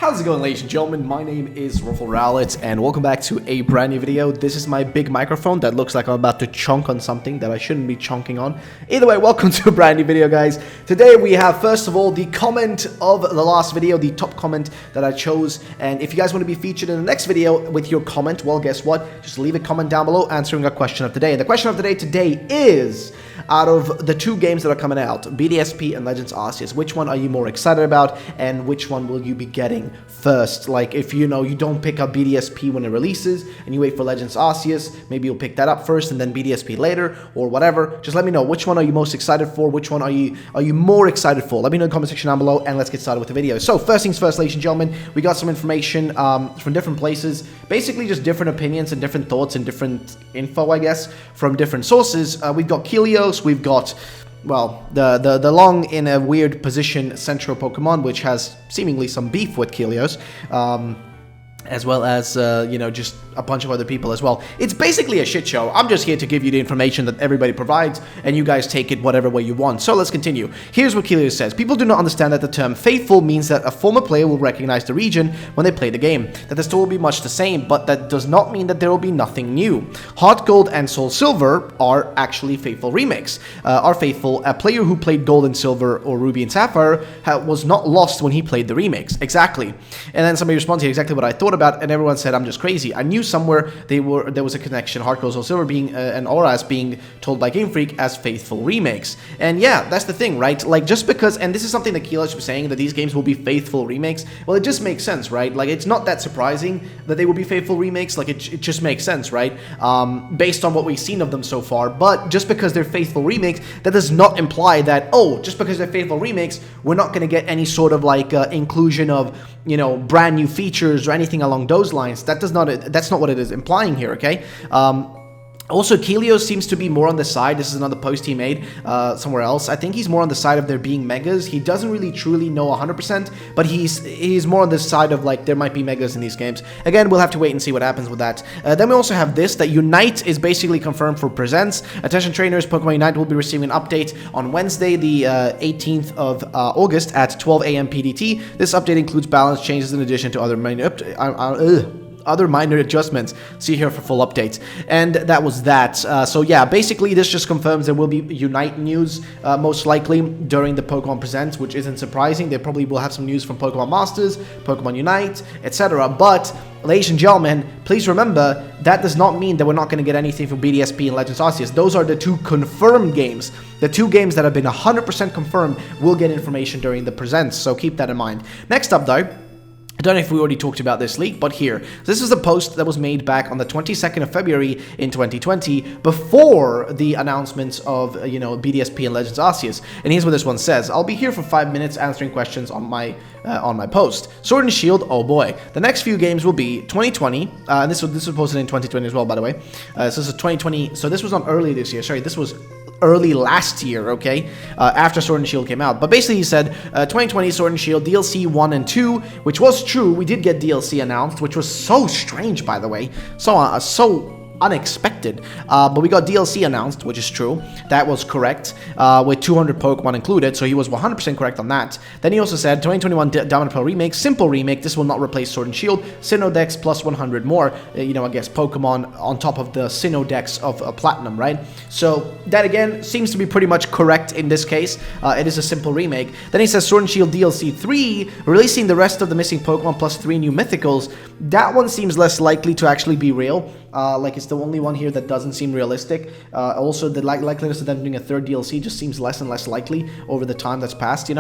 How's it going, ladies and gentlemen? My name is Ruffle Rowlett, and welcome back to a brand new video. This is my big microphone that looks like I'm about to chunk on something that I shouldn't be chunking on. Either way, welcome to a brand new video, guys. Today we have, first of all, the comment of the last video, the top comment that I chose. And if you guys want to be featured in the next video with your comment, well, guess what? Just leave a comment down below answering a question of the day. And the question of the day today is, out of the two games that are coming out, Bdsp and Legends Arceus, which one are you more excited about, and which one will you be getting first? Like, if you don't pick up Bdsp when it releases and you wait for Legends Arceus, maybe you'll pick that up first and then Bdsp later, or whatever. Just let me know, which one are you most excited for, which one are you more excited for? Let me know in the comment section down below, and let's get started with the video. So first things first, ladies and gentlemen, we got some information from different places, basically just different opinions and different thoughts and different info, I guess, from different sources. We've got Helios, we've got, well, the long in a weird position Central Pokemon, which has seemingly some beef with Helios, as well as, just a bunch of other people as well. It's basically a shit show. I'm just here to give you the information that everybody provides, and you guys take it whatever way you want. So let's continue. Here's what Helios says. People do not understand that the term faithful means that a former player will recognize the region when they play the game, that the story will be much the same, but that does not mean that there will be nothing new. Heart Gold and Soul Silver are actually faithful remakes. Are faithful. A player who played Gold and Silver or Ruby and Sapphire was not lost when he played the remakes. Exactly. And then somebody responded to exactly what I thought about, and everyone said I'm just crazy. I knew somewhere there was a connection. Heart Gold, Soul Silver being and Auras being told by Game Freak as faithful remakes. And yeah, that's the thing, right? Like, just because, and this is something that Helios was saying, that these games will be faithful remakes, well, it just makes sense, right? Like, it's not that surprising that they will be faithful remakes. Like, it just makes sense, right? Based on what we've seen of them so far. But just because they're faithful remakes, that does not imply that, oh, just because they're faithful remakes, we're not going to get any sort of like inclusion of, brand new features or anything along those lines. That's not what it is implying here, okay? Also, Helios seems to be more on the side. This is another post he made somewhere else. I think he's more on the side of there being megas. He doesn't really truly know 100%, but he's more on the side of like there might be megas in these games. Again, we'll have to wait and see what happens with that. Then we also have this, that Unite is basically confirmed for Presents. Attention trainers, Pokemon Unite will be receiving an update on Wednesday, the 18th of August at 12 a.m. PDT. This update includes balance changes in addition to other minor adjustments. See here for full updates. And that was that. So yeah, basically this just confirms there will be Unite news most likely during the Pokemon Presents, which isn't surprising. They probably will have some news from Pokemon Masters, Pokemon Unite, etc. But ladies and gentlemen, please remember that does not mean that we're not going to get anything from Bdsp and Legends Arceus. Those are the two confirmed games. The two games that have been 100% confirmed will get information during the Presents, so keep that in mind. Next up though, I don't know if we already talked about this leak, but here. This is a post that was made back on the 22nd of February in 2020, before the announcements of, Bdsp and Legends Arceus. And here's what this one says. I'll be here for 5 minutes answering questions on my post. Sword and Shield, oh boy. The next few games will be 2020, and this was posted in 2020 as well, by the way. So this is 2020, so this was not early this year, sorry, this was early last year, okay, after Sword and Shield came out. But basically he said 2020 Sword and Shield DLC 1 and 2, which was true. We did get DLC announced, which was so strange, by the way, so unexpected, but we got DLC announced, which is true. That was correct, with 200 Pokemon included, so he was 100% correct on that. Then he also said 2021 Diamond Pearl Remake, simple remake. This will not replace Sword and Shield. Sinnoh Dex plus 100 more, I guess Pokemon on top of the Sinnoh Dex of Platinum, right? So that again seems to be pretty much correct in this case. It is a simple remake. Then he says Sword and Shield DLC 3, releasing the rest of the missing Pokemon plus 3 new mythicals. That one seems less likely to actually be real. Like, it's the only one here that doesn't seem realistic. Also, the likeliness of them doing a third DLC just seems less and less likely over the time that's passed,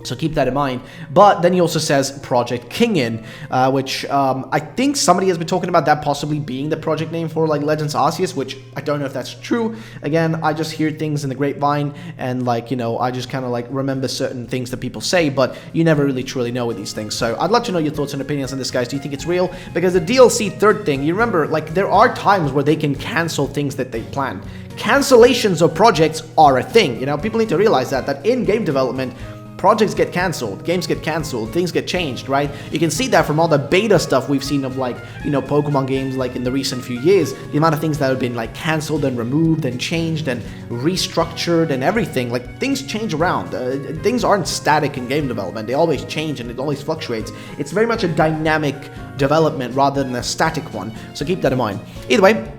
So keep that in mind. But then he also says Project Kingin, which I think somebody has been talking about that possibly being the project name for like Legends Arceus, which I don't know if that's true. Again, I just hear things in the grapevine, and like, I just kind of like remember certain things that people say, but you never really truly know with these things. So I'd love to know your thoughts and opinions on this, guys. Do you think it's real? Because the DLC third thing, you remember, like, there are times where they can cancel things that they plan. Cancellations of projects are a thing. People need to realize that in game development, projects get cancelled, games get cancelled, things get changed, right? You can see that from all the beta stuff we've seen of, like, you know, Pokemon games, like in the recent few years, the amount of things that have been like cancelled and removed and changed and restructured and everything. Like, things change around. Things aren't static in game development. They always change and it always fluctuates. It's very much a dynamic development rather than a static one, so keep that in mind. Either way,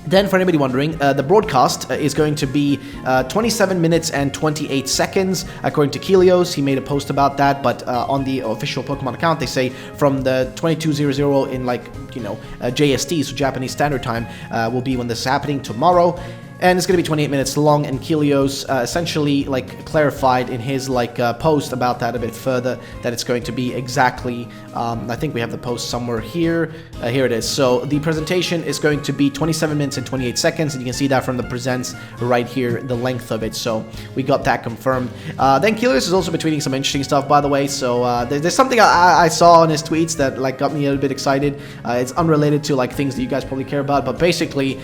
then, for anybody wondering, the broadcast is going to be 27 minutes and 28 seconds, according to Kelios. He made a post about that, but on the official Pokemon account, they say from the 22:00 in, like, you know, JST, so Japanese Standard Time, will be when this is happening tomorrow. And it's going to be 28 minutes long, and Kelios essentially, like, clarified in his, like, post about that a bit further, that it's going to be exactly, I think we have the post somewhere here. Here it is. So the presentation is going to be 27 minutes and 28 seconds, and you can see that from the presents right here, the length of it. So we got that confirmed. Then Kelios has also been tweeting some interesting stuff, by the way. So there's something I saw in his tweets that, like, got me a little bit excited. It's unrelated to, like, things that you guys probably care about, but basically,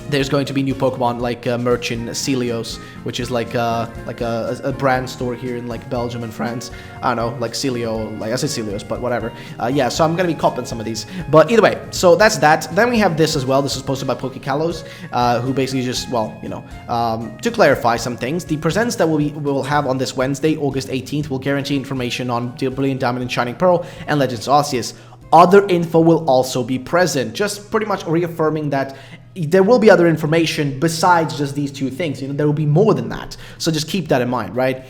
there's going to be new Pokemon, like merch in Celios, which is like a brand store here in, like, Belgium and France. I don't know, like Celio, like I said Celios, but whatever. Yeah, so I'm gonna be copping some of these. But either way, so that's that. Then we have this as well. This is posted by Pokekalos, who basically just, well, you know, to clarify some things. The presents that we'll have on this Wednesday, August 18th, will guarantee information on Brilliant Diamond and Shining Pearl and Legends Arceus. Other info will also be present, just pretty much reaffirming that there will be other information besides just these two things. You know, there will be more than that. So just keep that in mind, right?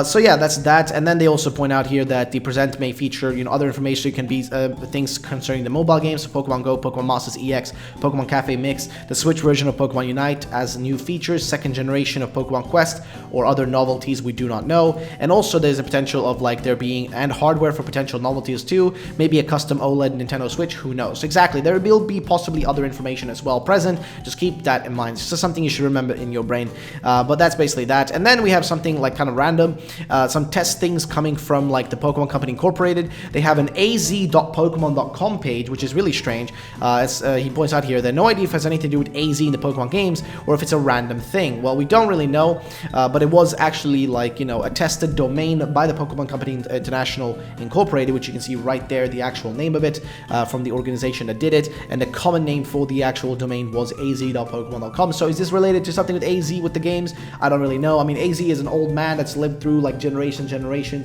So yeah, that's that. And then they also point out here that the present may feature, you know, other information. It can be things concerning the mobile games, so Pokemon Go, Pokemon Masters EX, Pokemon Cafe Mix, the Switch version of Pokemon Unite as new features, second generation of Pokemon Quest, or other novelties we do not know. And also there's a potential of, like, there being, and hardware for potential novelties too, maybe a custom OLED Nintendo Switch, who knows? Exactly, there will be possibly other information as well present. Just keep that in mind. It's just something you should remember in your brain. But that's basically that. And then we have something, like, kind of random, some test things coming from, like, the Pokemon Company Incorporated. They have an az.pokemon.com page, which is really strange. As he points out here, they have no idea if it has anything to do with AZ in the Pokemon games or if it's a random thing. Well, we don't really know, but it was actually, like, you know, a tested domain by the Pokemon Company International Incorporated, which you can see right there, the actual name of it, from the organization that did it. And the common name for the actual domain was az.pokemon.com. So is this related to something with AZ with the games? I don't really know. I mean, AZ is an old man that's lived through, like, generations,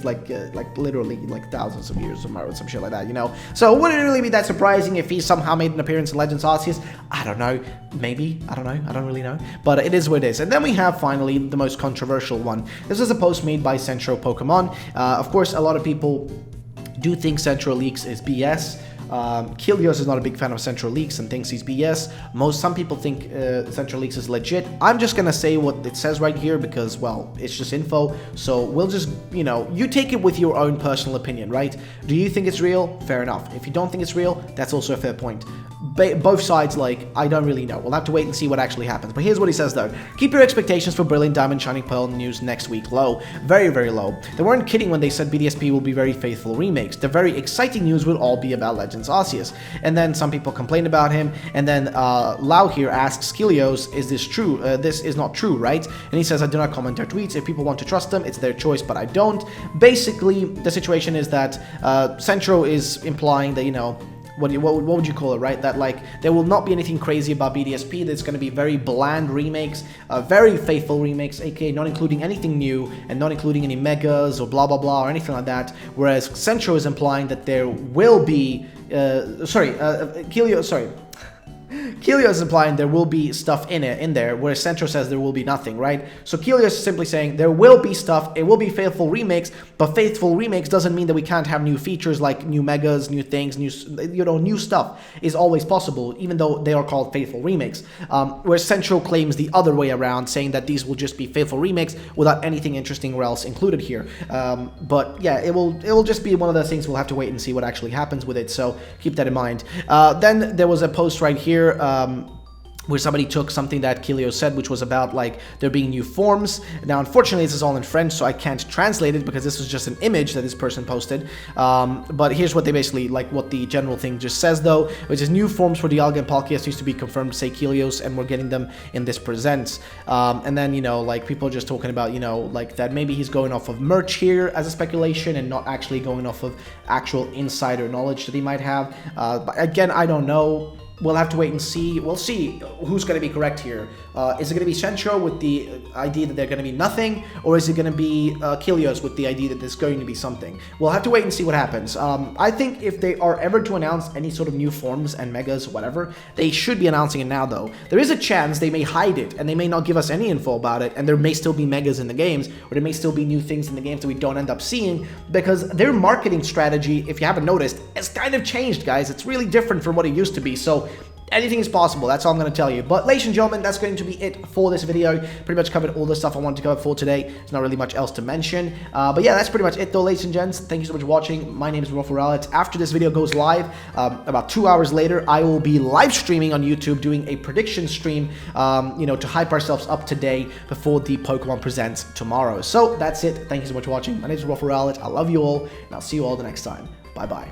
like literally, like, thousands of years or some shit like that, you know? So wouldn't it really be that surprising if he somehow made an appearance in Legends Arceus? I don't know. Maybe. I don't know. I don't really know. But it is what it is. And then we have, finally, the most controversial one. This is a post made by Centro Pokemon. Of course, a lot of people do think Central Leaks is BS. Kelios is not a big fan of Central Leaks and thinks he's BS. Some people think Central Leaks is legit. I'm just gonna say what it says right here because, well, it's just info. So we'll just, you know, you take it with your own personal opinion, right? Do you think it's real? Fair enough. If you don't think it's real, that's also a fair point. Both sides, like, I don't really know. We'll have to wait and see what actually happens. But here's what he says, though. Keep your expectations for Brilliant Diamond Shining Pearl news next week low. Very, very low. They weren't kidding when they said Bdsp will be very faithful remakes. The very exciting news will all be about Legends Arceus. And then some people complain about him. And then Lau here asks Kelios, is this true? This is not true, right? And he says, I do not comment their tweets. If people want to trust them, it's their choice, but I don't. Basically, the situation is that Centro is implying that, you know, what would you call it, right? That, like, there will not be anything crazy about Bdsp. There's going to be very bland remakes, very faithful remakes, aka not including anything new and not including any megas or blah blah blah or anything like that. Whereas Centro is implying that there will be, Kelios is implying there will be stuff in there, whereas Centro says there will be nothing, right? So Kelios is simply saying there will be stuff, it will be faithful remakes, but faithful remakes doesn't mean that we can't have new features like new megas, new things, new stuff is always possible, even though they are called faithful remakes. Whereas Centro claims the other way around, saying that these will just be faithful remakes without anything interesting or else included here. But yeah, it will just be one of those things. We'll have to wait and see what actually happens with it. So keep that in mind. Then there was a post right here. where somebody took something that Kilio said, which was about like there being new forms. Now, unfortunately, this is all in French, so I can't translate it because this was just an image that this person posted. But here's what they basically, like what the general thing just says though, which is new forms for Dialga and Palkia used to be confirmed, say Kilios, and we're getting them in this presents. And then, you know, like people are just talking about, you know, like that maybe he's going off of merch here as a speculation and not actually going off of actual insider knowledge that he might have. But again, I don't know. We'll have to wait and see. We'll see who's going to be correct here. Is it going to be Centro with the idea that they're going to be nothing? Or is it going to be Kilios with the idea that there's going to be something? We'll have to wait and see what happens. I think if they are ever to announce any sort of new forms and megas, whatever, they should be announcing it now, though. There is a chance they may hide it, and they may not give us any info about it, and there may still be megas in the games, or there may still be new things in the games that we don't end up seeing, because their marketing strategy, if you haven't noticed, has kind of changed, guys. It's really different from what it used to be, so anything is possible, that's all I'm going to tell you. But ladies and gentlemen, that's going to be it for this video. Pretty much covered all the stuff I wanted to cover for today. There's not really much else to mention. But yeah, that's pretty much it though, ladies and gents. Thank you so much for watching. My name is Rafael. After this video goes live, about 2 hours later, I will be live streaming on YouTube, doing a prediction stream, you know, to hype ourselves up today before the Pokemon Presents tomorrow. So that's it. Thank you so much for watching. My name is Rafael. I love you all, and I'll see you all the next time. Bye-bye.